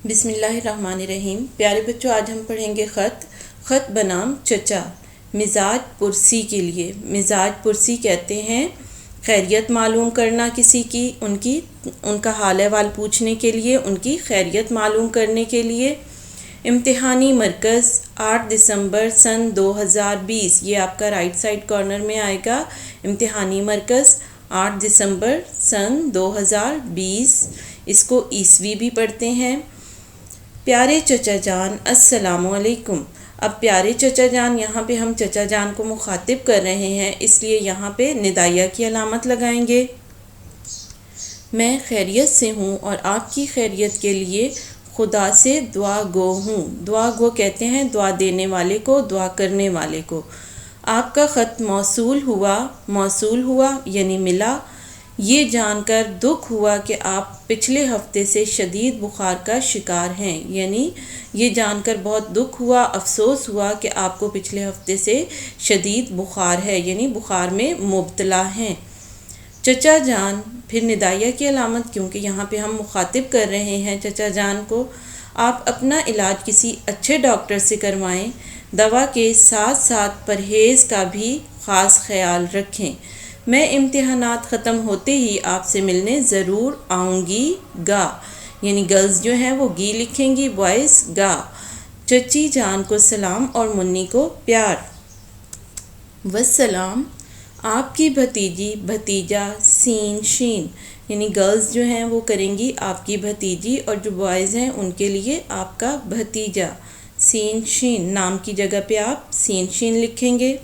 بسم اللہ الرحمن الرحیم۔ پیارے بچوں، آج ہم پڑھیں گے خط بنام چچا مزاج پرسی کے لیے۔ مزاج پرسی کہتے ہیں خیریت معلوم کرنا، کسی کی ان کا حال احوال پوچھنے کے لیے، ان کی خیریت معلوم کرنے کے لیے۔ امتحانی مرکز 8 دسمبر سن 2020، یہ آپ کا رائٹ سائڈ کارنر میں آئے گا۔ امتحانی مرکز 8 دسمبر سن 2020، اس کو عیسوی بھی پڑھتے ہیں۔ پیارے چچا جان السلام علیکم۔ اب پیارے چچا جان، یہاں پہ ہم چچا جان کو مخاطب کر رہے ہیں، اس لیے یہاں پہ ندائیہ کی علامت لگائیں گے۔ میں خیریت سے ہوں اور آپ کی خیریت کے لیے خدا سے دعا گو ہوں۔ دعا گو کہتے ہیں دعا دینے والے کو، دعا کرنے والے کو۔ آپ کا خط موصول ہوا یعنی ملا۔ یہ جان کر دکھ ہوا کہ آپ پچھلے ہفتے سے شدید بخار کا شکار ہیں، یعنی یہ جان کر بہت دکھ ہوا، افسوس ہوا کہ آپ کو پچھلے ہفتے سے شدید بخار ہے، یعنی بخار میں مبتلا ہیں۔ چچا جان، پھر ندائیہ کی علامت، کیونکہ یہاں پہ ہم مخاطب کر رہے ہیں چچا جان کو۔ آپ اپنا علاج کسی اچھے ڈاکٹر سے کروائیں، دوا کے ساتھ ساتھ پرہیز کا بھی خاص خیال رکھیں۔ میں امتحانات ختم ہوتے ہی آپ سے ملنے ضرور آؤں گی گا، یعنی گرلز جو ہیں وہ گی لکھیں گی، بوائز گا۔ چچی جان کو سلام اور منی کو پیار۔ والسلام۔ آپ کی بھتیجی بھتیجا سین شین، یعنی گرلز جو ہیں وہ کریں گی آپ کی بھتیجی، اور جو بوائز ہیں ان کے لیے آپ کا بھتیجا۔ سین شین، نام کی جگہ پہ آپ سین شین لکھیں گے۔